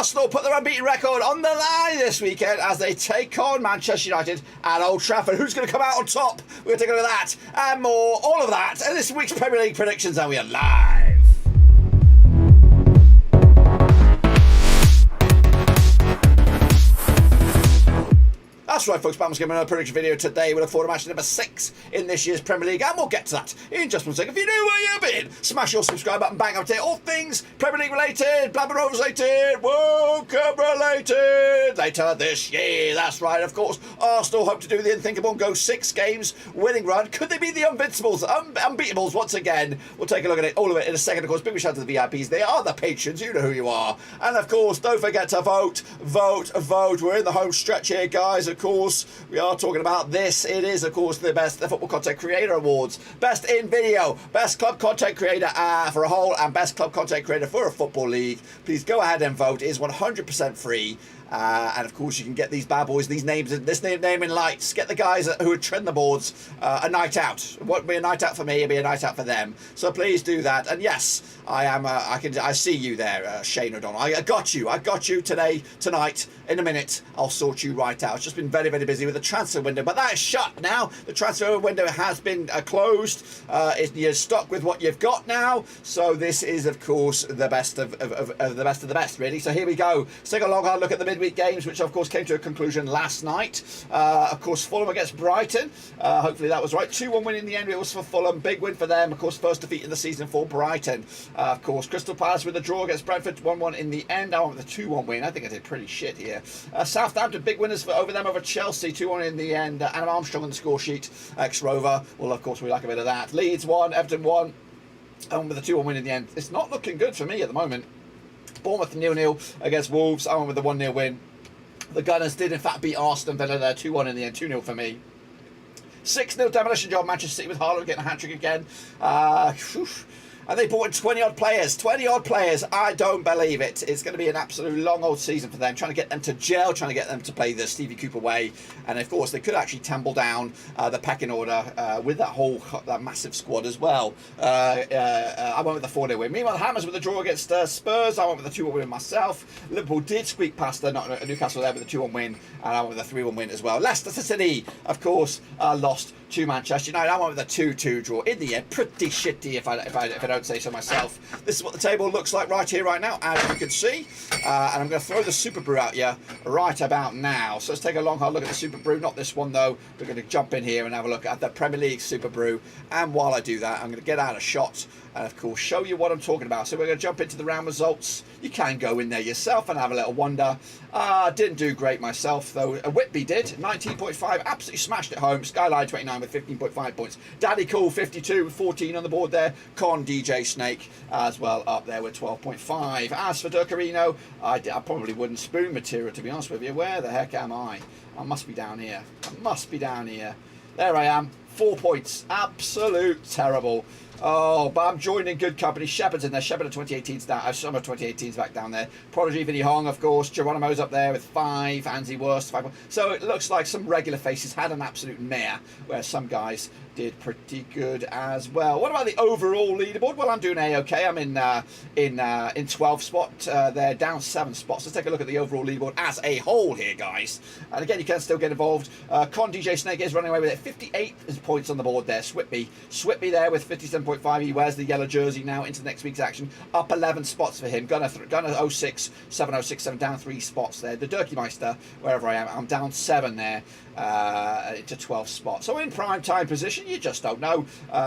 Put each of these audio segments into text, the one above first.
Arsenal put their unbeaten record on the line this weekend as they take on Manchester United at Old Trafford. Who's going to come out on top? We're going to take a look at that and more, all of that, and this week's Premier League predictions, and we are live. That's right, folks. Bam's giving another prediction video today. We look forward to match number 6 in this year's Premier League, and we'll get to that in just one second. If you know where you've been, smash your subscribe button, bang up to all things Premier League related, Blackburn Rovers related, World Cup related later this year. That's right, of course. Arsenal hope to do the unthinkable and go 6 games winning run. Could they be the Invincibles, unbeatables once again? We'll take a look at it, all of it, in a second. Of course, big shout out to the VIPs. They are the patrons. You know who you are. And of course, don't forget to vote. We're in the home stretch here, guys. Of course, we are talking about this. It is, of course, the Football Content Creator Awards. Best in video, best club content creator for a whole, and best club content creator for a football league. Please go ahead and vote. It is 100% free. And of course, you can get these bad boys, these names, this name in lights. Get the guys who would trend the boards a night out. It won't be a night out for me; it'll be a night out for them. So please do that. And yes, I am. I see you there, Shane O'Donnell. I got you. I got you tonight. In a minute, I'll sort you right out. It's just been very, very busy with the transfer window, but that is shut now. The transfer window has been closed. You're stuck with what you've got now. So this is, of course, the best of the best, really. So here we go. Let's take a long hard look at the midweek games, which of course came to a conclusion last night. Of course, Fulham against Brighton. Hopefully that was right. 2-1 win in the end. It was for Fulham. Big win for them. Of course, first defeat in the season for Brighton. Of course, Crystal Palace with a draw against Brentford. 1-1 in the end. I went with a 2-1 win. I think I did pretty shit here. Southampton, big winners over Chelsea. 2-1 in the end. Adam Armstrong on the score sheet. Ex-Rover. Well, of course, we like a bit of that. Leeds 1, Everton 1. And with a 2-1 win in the end. It's not looking good for me at the moment. Bournemouth 0-0 against Wolves. I went with the 1-0 win. The Gunners did in fact beat Aston there 2-1 in the end, 2-0 for me. 6-0 demolition job, Manchester City with Haaland getting a hat-trick again. And they brought in 20-odd players. I don't believe it. It's going to be an absolute long old season for them, trying to get them to gel, trying to get them to play the Stevie Cooper way. And of course, they could actually tumble down the pecking order with that massive squad as well. I went with the 4-0 win. Meanwhile, Hammers with the draw against Spurs. I went with the 2-1 win myself. Liverpool did squeak past Newcastle there with a 2-1 win, and I went with a 3-1 win as well. Leicester City, of course, lost to Manchester United. I went with a 2-2 draw. In the end, pretty shitty if I don't say so myself. This is what the table looks like right here, right now, as you can see. And I'm going to throw the Super Brew out you right about now. So let's take a long hard look at the Super Brew. Not this one though. We're going to jump in here and have a look at the Premier League Super Brew. And while I do that, I'm going to get out a shot and of course show you what I'm talking about. So we're going to jump into the round results. You can go in there yourself and have a little wonder. Didn't do great myself though. Whitby did 19.5, absolutely smashed it home. Skyline 29 with 15.5 points. Daddy Cool 52 with 14 on the board there. Con DJ Snake as well up there with 12.5. As for Durcarino, I probably wouldn't spoon material, to be honest with you. Where the heck am I? I must be down here. There I am. 4 points. Absolute terrible. Oh, but I'm joining good company. Shepard's in there. Shepard of 2018's down. Summer 2018's back down there. Prodigy, Vinny Hong, of course. Geronimo's up there with 5. Anzi Worst, 5. So it looks like some regular faces had an absolute mare, where some guys did pretty good as well. What about the overall leaderboard? Well, I'm doing A-okay. I'm in 12th spot. They're down 7 spots. Let's take a look at the overall leaderboard as a whole here, guys. And again, you can still get involved. Con DJ Snake is running away with it. 58 points on the board there. Swipby there with 57.5. He wears the yellow jersey now into next week's action. Up 11 spots for him. Gunner 06, 7067 down 3 spots there. The Durkey Meister, wherever I am, I'm down 7 there to 12 spots. So in prime time position, you just don't know.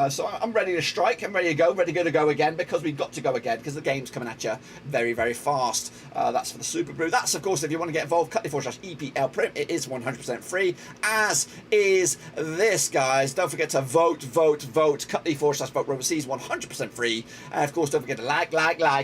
So I'm ready to strike. I'm ready to go. Ready to go again, because we've got to go again, because the game's coming at you very, very fast. That's for the Super Brew. That's, of course, if you want to get involved, cut./EPL Prim. It is 100% free, as is this, guys. Don't forget to vote. Cut./vote Roverseas, 100% free. And of course, don't forget to like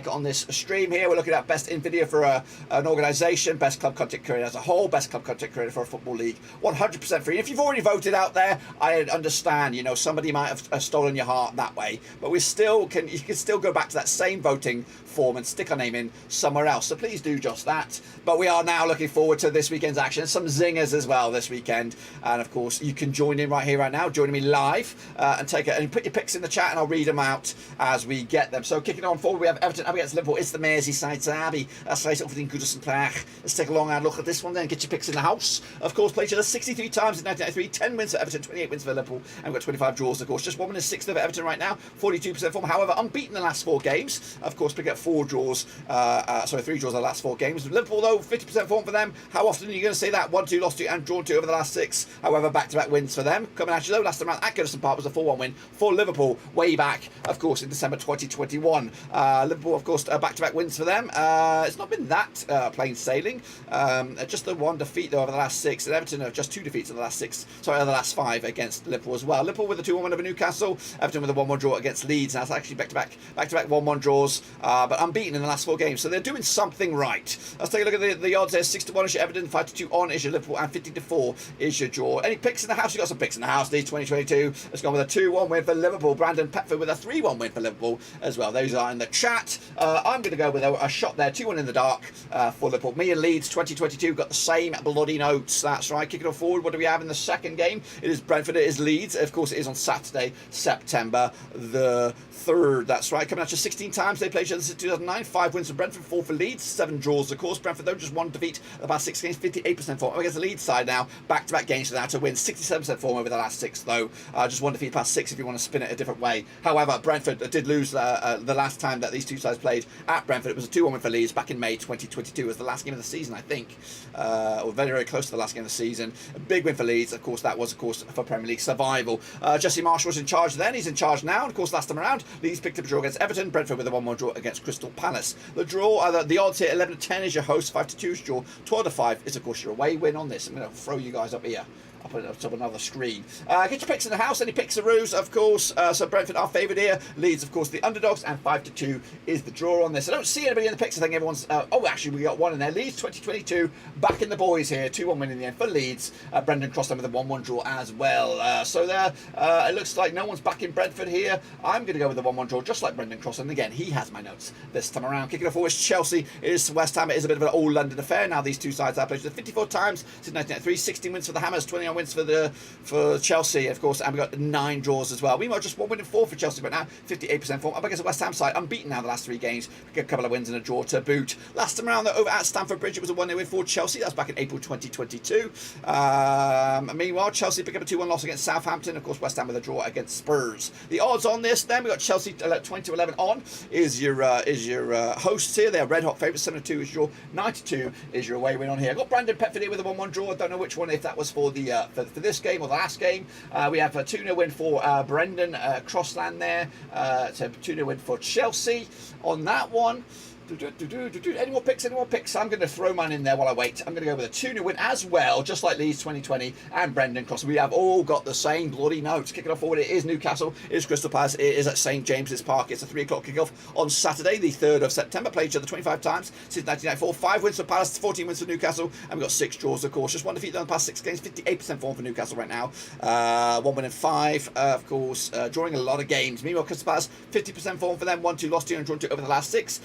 on this stream here. We're looking at best in video for an organisation, best club content creator as a whole, best club content creator for a football league, 100% free. If you've already voted out there, I understand, somebody might have stolen your heart that way, but you can still go back to that same voting form and stick our name in somewhere else. So please do just that. But we are now looking forward to this weekend's action. Some zingers as well this weekend. And of course, you can join in right here, right now, joining me live and take it and put your picks in the chat, and I'll read them out as we get them. So kicking on forward, we have Everton up against Liverpool. It's the Merseyside derby. That's right, over in Goodison Park. Let's take a long hard look at this one then. Get your picks in the house. Of course, played each other 63 times in 1993. 10 wins for Everton, 28 wins for Liverpool, and we've got 25 draws, of course. Just 1 win and 6 for Everton right now. 42% form. However, unbeaten in the last 4 games. Of course, pick up 3 draws in the last 4 games. Liverpool, though, 50% form for them. How often are you going to say that? 1-2, lost 2, and drawn 2 over the last 6. However, back-to-back wins for them. Coming at you, though, last time around at Goodison Park was a 4-1 win for Liverpool, way back, of course, in December 2021. Liverpool, of course, back-to-back wins for them. It's not been that plain sailing. Just the 1 defeat, though, over the last 6. And Everton have just 2 defeats in the last 6. Sorry, over the last 5 against Liverpool as well. Liverpool with a 2-1 win over Newcastle. Everton with a 1-1 draw against Leeds. That's actually back-to-back 1-1 draws, but unbeaten in the last 4 games. So they're doing something right. Let's take a look at the odds there. 6-1 is your Everton, 5-2 on is your Liverpool, and 50-4 is your draw. Any picks in the house? You got some picks in the house. Leeds 2022 has gone with a 2-1 win for Liverpool. Brandon Petford with a 3-1 win for Liverpool as well. Those are in the chat. I'm going to go with a shot there. 2-1 in the dark for Liverpool. Me and Leeds 2022 got the same bloody notes. That's right. Kicking off forward. What do we have in the second game? It is Brentford. It is Leeds. Of course, it is on Saturday, September the 3rd. That's right. Coming at you 16 times. They played each other since 2009. 5 wins for Brentford, 4 for Leeds, 7 draws, of course. Brentford, though, just 1 defeat the past 6 games, 58% form. Against the Leeds side now, back-to-back games without a win, 67% form over the last 6, though. Just 1 defeat past 6 if you want to spin it a different way. However, Brentford did lose the last time that these two sides played at Brentford. It was a 2-1 win for Leeds back in May 2022. It was the last game of the season, I think, or very, very close to the last game of the season. A big win for Leeds. Of course, that was, of course, for Premier League survival. Jesse Marshall was in charge then. He's in charge now. And, of course, last time around, Leeds picked up a draw against Everton. Brentford with a 1-1 draw against Crystal Palace. The draw, the odds here, 11-10 is your host, 5-2 is your draw, 12-5 is, of course, your away win on this. I'm going to throw you guys up here. I'll put it up to another screen. Get your picks in the house. Any picks-a-roos, of course. So Brentford are favoured here. Leeds, of course, the underdogs, and 5-2 is the draw on this. I don't see anybody in the picks. I think everyone's... oh, actually, we got one in there. Leeds 2022, back in the boys here. 2-1 win in the end for Leeds. Brendan crossed them with a 1-1 draw as well. So there, it looks like no one's back in Brentford here. I'm going to go with the 1-1 draw, just like Brendan Cross. And again, he has my notes this time around. Kicking off forward, Chelsea. It is West Ham. It is a bit of an all-London affair. Now, these two sides have played 54 times since 1993. 16 wins for the Hammers, 29 wins for Chelsea, of course, and we got 9 draws as well. Meanwhile, just 1 win and 4 for Chelsea, but now 58% form. Up against the West Ham side, unbeaten now the last 3 games. A couple of wins and a draw to boot. Last time around, though, over at Stamford Bridge, it was a 1-0 win for Chelsea. That was back in April 2022. Meanwhile, Chelsea pick up a 2-1 loss against Southampton. Of course, West Ham with a draw against Spurs. The odds on this, then we got Chelsea 20-11 on is your hosts here. They're red hot favourites. 7-2 is your 92 is your away win on here. I got Brandon Petford here with a 1-1 draw. I don't know which one, if that was for the for this game or the last game. We have a 2-0 win for Brendan Crossland there. So 2-0 win for Chelsea on that one. Any more picks? I'm going to throw mine in there while I wait. I'm going to go with a 2-0 win as well, just like Leeds 2020 and Brendan Cross. We have all got the same bloody notes. Kicking off forward, it is Newcastle, it is Crystal Palace, it is at St James's Park. It's a 3 o'clock kickoff on Saturday, the 3rd of September. Played each other 25 times since 1994. 5 wins for Palace, 14 wins for Newcastle, and we've got 6 draws, of course. Just 1 defeat in the past 6 games, 58% form for Newcastle right now. 1 win and 5, of course, drawing a lot of games. Meanwhile, Crystal Palace, 50% form for them, 1-2 lost 2 and drawn 2 over the last 6.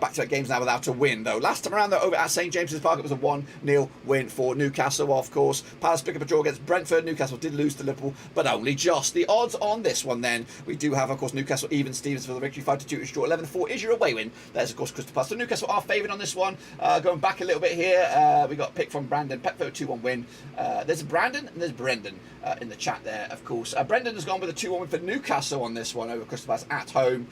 Back-to-back games now without a win, though. Last time around, though, over at St James's Park, it was a 1-0 win for Newcastle, of course. Palace pick up a draw against Brentford. Newcastle did lose to Liverpool, but only just. The odds on this one, then, we do have, of course, Newcastle even Stevens for the victory, 5-2 is draw, 11-4 is your away win. There's, of course, Crystal Palace. So Newcastle are favoured on this one. Going back a little bit here, we got a pick from Brandon Petford, 2-1 win. There's Brandon and there's Brendan in the chat there, of course. Brendan has gone with a 2-1 win for Newcastle on this one over Crystal Palace at home.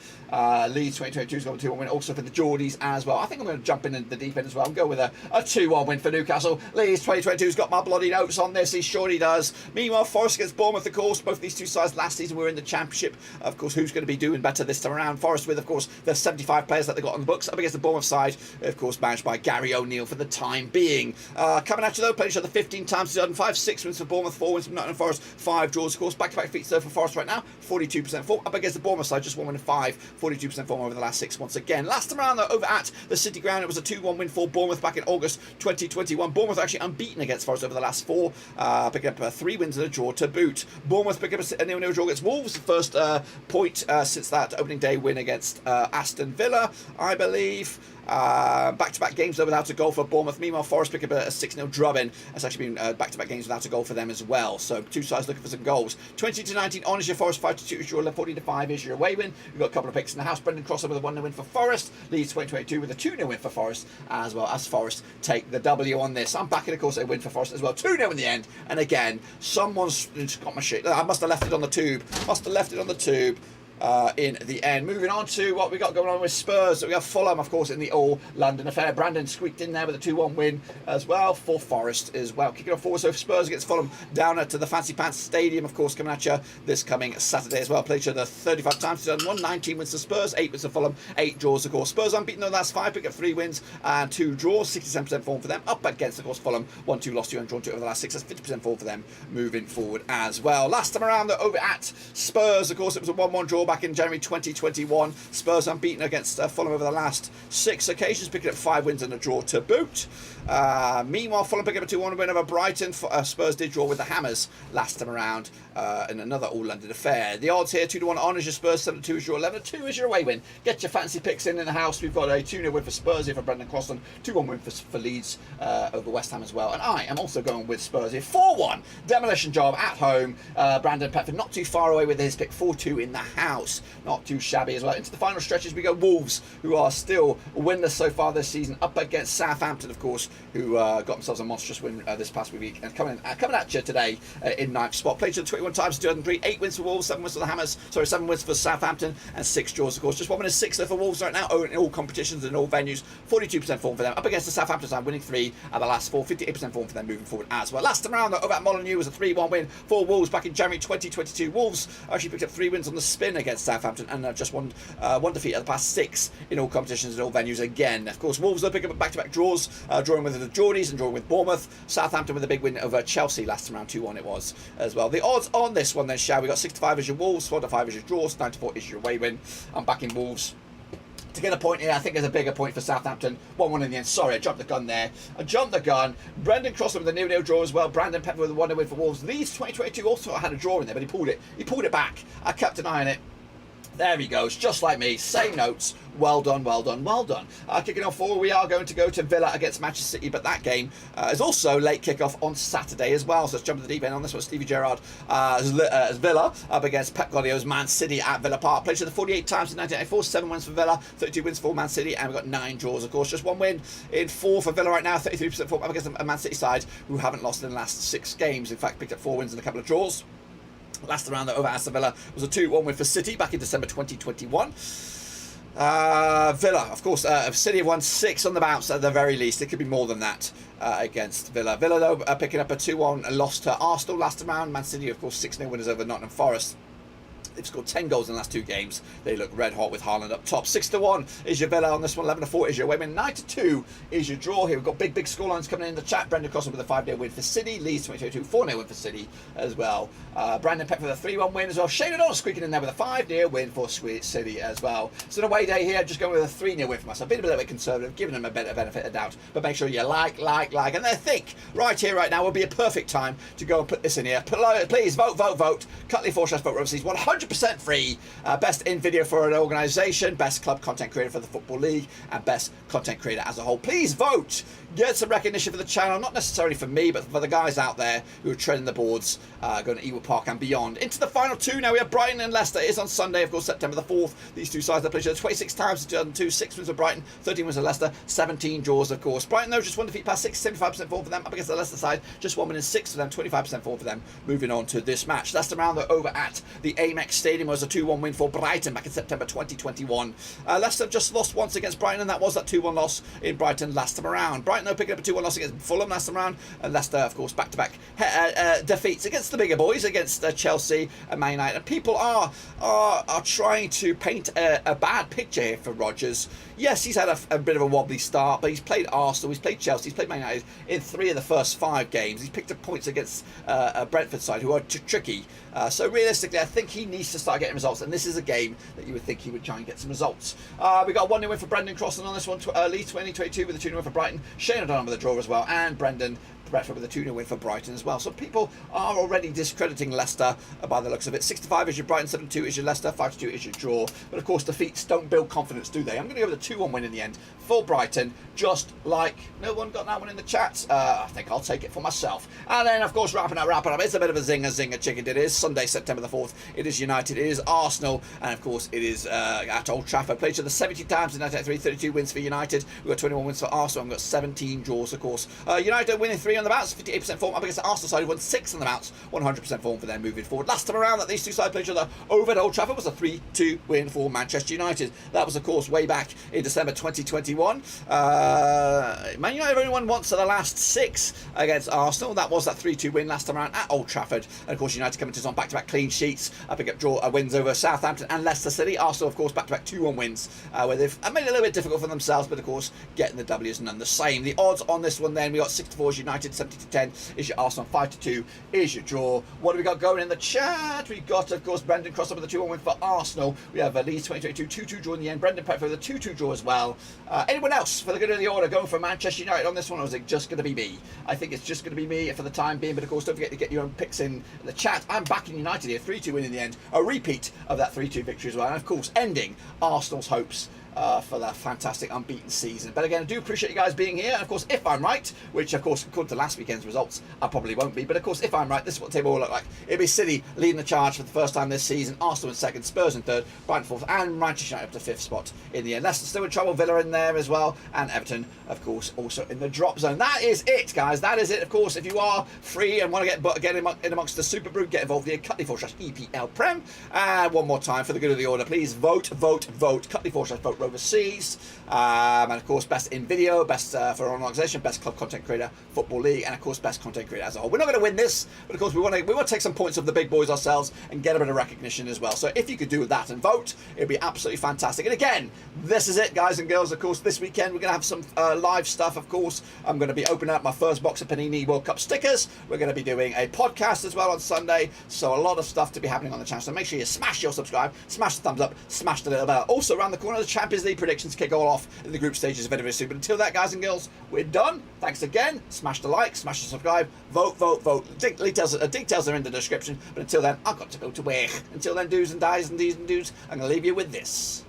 Leeds 2022 has gone with a 2-1 win also for the Geordies as well. I think I'm going to jump in the deep end as well and go with a 2-1 win for Newcastle. Leeds 2022's got my bloody notes on this. He surely does. Meanwhile, Forest against Bournemouth, of course. Both these two sides last season were in the Championship. Of course, who's going to be doing better this time around? Forest with, of course, the 75 players that they got on the books. Up against the Bournemouth side, of course, managed by Gary O'Neill for the time being. Coming at you, though, played each other 15 times, 2005. 6 wins for Bournemouth, 4 wins for Nottingham Forest, 5 draws, of course. Back-to-back defeats there for Forest right now, 42% form. Up against the Bournemouth side, just 1 win and 5, 42% form over the last 6 once again. Last time around, though, over at the City Ground, it was a 2-1 win for Bournemouth back in August 2021. Bournemouth actually unbeaten against Forest over the last 4, picking up 3 wins and a draw to boot. Bournemouth picking up a 0-0 draw against Wolves, the first point since that opening day win against Aston Villa, I believe. Back-to-back games though without a goal for Bournemouth. Meanwhile, Forest pick up a 6-0 drubbing. It's actually been back-to-back games without a goal for them as well. So two sides looking for some goals. 20-19 on is your Forest, 5-2 is your 40-5 is your away win. We've got a couple of picks in the house. Brendan Crosser with a 1-0 win for Forest. Leeds 2022 with a 2-0 win for Forest, as well as Forest take the W on this. I'm backing, of course, a win for Forest as well. 2-0 in the end. And again, someone's got my shit. I must have left it on the tube. In the end. Moving on to what we got going on with Spurs. We have Fulham, of course, in the all-London affair. Brandon squeaked in there with a 2-1 win as well for Forest as well. Kicking off forward, so Spurs against Fulham down to the Fancy Pants Stadium, of course, coming at you this coming Saturday as well. Played each other 35 times, 19 wins to Spurs, 8 wins to Fulham, 8 draws, of course. Spurs unbeaten in the last 5, pick up 3 wins and 2 draws, 67% form for them. Up against, of course, Fulham, 1-2 lost 2 and drawn 2 over the last 6. That's 50% form for them moving forward as well. Last time around, though, over at Spurs, of course, it was a 1-1 draw back in January 2021. Spurs unbeaten against Fulham over the last 6 occasions, picking up 5 wins and a draw to boot. Meanwhile, Fulham picking up a 2-1 win over Brighton. Spurs did draw with the Hammers last time around in another all-London affair. The odds here, 2-1 on is your Spurs, 7-2 is your 11-2 is your away win. Get your fancy picks in the house. We've got a 2-0 win for Spurs here for Brendan Crossan, 2-1 win for Leeds over West Ham as well. And I am also going with Spurs here, 4-1 demolition job at home. Brandon Petford not too far away with his pick, 4-2 in the house. Not too shabby as well. Into the final stretches we go. Wolves, who are still winless so far this season, up against Southampton, of course, who got themselves a monstrous win this past week, and coming at you today in 9th spot. Played to 21 times in 2003, 8 wins for Wolves, 7 wins for the Hammers, 7 wins for Southampton, and 6 draws, of course. Just 1 win and 6 there for Wolves right now, in all competitions and all venues. 42% form for them. Up against the Southampton side, winning 3 at the last 4, 58% form for them moving forward as well. Last time around, though, over at Molineux was a 3-1 win for Wolves back in January 2022. Wolves actually picked up 3 wins on the spin against Southampton, and just one defeat at the past 6 in all competitions and all venues again. Of course, Wolves will pick up back-to-back draws, drawing with the Geordies and drawing with Bournemouth. Southampton with a big win over Chelsea last time around, 2-1 it was as well. The odds on this one then, shall we? Got 6-5 as your Wolves, 4-5 as your draws, 9-4 is your away win. I'm backing Wolves to get a point here. I think there's a bigger point for Southampton. 1-1 in the end. Sorry, I jumped the gun there. Brendan Crossan with a 0-0 draw as well. Brandon Pepper with a 1-0 win for Wolves. Leeds 2022 also had a draw in there, but he pulled it back. I kept an eye on it. There he goes, just like me, same notes. Well done, well done, well done. Kicking off forward, we are going to go to Villa against Manchester City, but that game is also late kickoff on Saturday as well. So let's jump to the deep end on this one. Stevie Gerrard as Villa up against Pep Guardiola's Man City at Villa Park. Played the 48 times in 1994, 7 wins for Villa, 32 wins for Man City, and we've got 9 draws, of course. Just 1 win in 4 for Villa right now, 33% form up against a Man City side who haven't lost in the last 6 games. In fact, picked up 4 wins and a couple of draws. Last round over Aston Villa was a 2-1 win for City back in December 2021. Villa, of course, City have won 6 on the bounce at the very least. It could be more than that against Villa. Villa, though, picking up a 2-1 loss to Arsenal last round. Man City, of course, 6-0 winners over Nottingham Forest. They've scored 10 goals in the last 2 games. They look red hot with Haaland up top. 6-1 is your Villa on this one. 11-4 is your away win. 9-2 is your draw here. We've got big scorelines coming in the chat. Brendan Crossan with a 5-0 win for City. Leeds 2022, 4-0 win for City as well. Brandon Peck with a 3-1 win as well. Shane O'Donnell squeaking in there with a 5-0 win for City as well. It's an away day here. Just going with a 3-0 win for myself. Been a little bit conservative, giving them a better benefit of doubt. But make sure you like. And I think right here, right now, would be a perfect time to go and put this in here. Please vote. Cutley /vote Roverseas, 100% free. Best in video for an organisation, best club content creator for the Football League, and best content creator as a whole. Please vote. Get some recognition for the channel, not necessarily for me, but for the guys out there who are treading the boards, going to Ewood Park and beyond. Into the final 2 now. We have Brighton and Leicester. It is on Sunday, of course, September the 4th. These 2 sides have played each other 26 times in 2002, 6 wins for Brighton, 13 wins for Leicester, 17 draws, of course. Brighton, though, just 1 defeat past 6, 75% form for them. Up against the Leicester side, just 1 win and 6 for them, 25% form for them. Moving on to this match. Leicester round, though, over at the Amex Stadium was a 2-1 win for Brighton back in September 2021. Leicester have just lost once against Brighton, and that was that 2-1 loss in Brighton last time around. Brighton though picking up a 2-1 loss against Fulham last time around, and Leicester, of course, back-to-back defeats against the bigger boys, against Chelsea and Man United. And people are trying to paint a bad picture here for Rodgers. Yes, he's had a bit of a wobbly start, but he's played Arsenal, he's played Chelsea, he's played Man United in 3 of the first 5 games. He's picked up points against a Brentford side who are tricky. So realistically, I think he needs to start getting results, and this is a game that you would think he would try and get some results. We got a 1-0 win for Brendan Crossan on this one. Leeds 2022 with a 2-0 win for Brighton. Shane O'Donnell with a draw as well, and Brentford with a 2-0 win for Brighton as well. So people are already discrediting Leicester by the looks of it. 65 is your Brighton, 7-2 is your Leicester, 5-2 is your draw. But of course, defeats don't build confidence, do they? I'm going to go with a 2-1 win in the end for Brighton, just like no one got that one in the chat. I think I'll take it for myself. And then, of course, wrapping up. It's a bit of a zinger chicken. It is Sunday, September the 4th. It is United, it is Arsenal, and of course, it is at Old Trafford. Played each other 70 times in 1993, 32 wins for United. We've got 21 wins for Arsenal, and we've got 17 draws, of course. United winning 3 on the bounce, 58% form up against the Arsenal side, who won 6 on the bounce, 100% form for them moving forward. Last time around that these two sides played each other over at Old Trafford was a 3-2 win for Manchester United. That was, of course, way back in December 2021. Man United have only won once of the last 6 against Arsenal. That was that 3-2 win last time around at Old Trafford. And of course, United coming to us on back-to-back clean sheets, pick up draw wins over Southampton and Leicester City. Arsenal, of course, back-to-back 2-1 wins, where they've made it a little bit difficult for themselves, but of course, getting the W is none the same. The odds on this one then, we got 6-4 is United, 70-10 is your Arsenal, 5-2 is your draw. What do we got going in the chat? We got, of course, Brendan Crossan with a 2-1 win for Arsenal. We have Leeds 2022 2-2 draw in the end. Brendan Brentford with a 2-2 draw as well. Anyone else for the good of the order going for Manchester United on this one, or is it just going to be me? I think it's just going to be me for the time being, but of course, don't forget to get your own picks in the chat. I'm backing United here, 3-2 win in the end. A repeat of that 3-2 victory as well, and of course, ending Arsenal's hopes for that fantastic unbeaten season. But again, I do appreciate you guys being here. And of course, if I'm right, which of course, according to last weekend's results, I probably won't be. But of course, if I'm right, this is what the table will look like. It'll be City leading the charge for the first time this season, Arsenal in second, Spurs in third, Brighton fourth, and Manchester United up to 5th spot in the end. Leicester still in trouble, Villa in there as well, and Everton, of course, also in the drop zone. That is it, guys. That is it. Of course, if you are free and want to get in amongst the Super Brew, get involved in Cutley/EPL Prem. And one more time, for the good of the order, please vote. Cutley/vote Roverseas. And of course, best in video, best for an organisation, best club content creator, football league, and of course, best content creator as a whole. We're not going to win this, but of course, we want to take some points of the big boys ourselves and get a bit of recognition as well. So if you could do that and vote, it'd be absolutely fantastic. And again, this is it, guys and girls. Of course, this weekend we're going to have some live stuff. Of course, I'm going to be opening up my first box of Panini World Cup stickers. We're going to be doing a podcast as well on Sunday. So a lot of stuff to be happening on the channel. So make sure you smash your subscribe, smash the thumbs up, smash the little bell. Also, around the corner, the Champions League predictions kick all off in the group stages very, very soon. But until that, guys and girls, we're done. Thanks again. Smash the like, smash the subscribe, vote. Details are in the description. But until then, I've got to go to work. Until then, do's and dies and dees and do's, I'm going to leave you with this.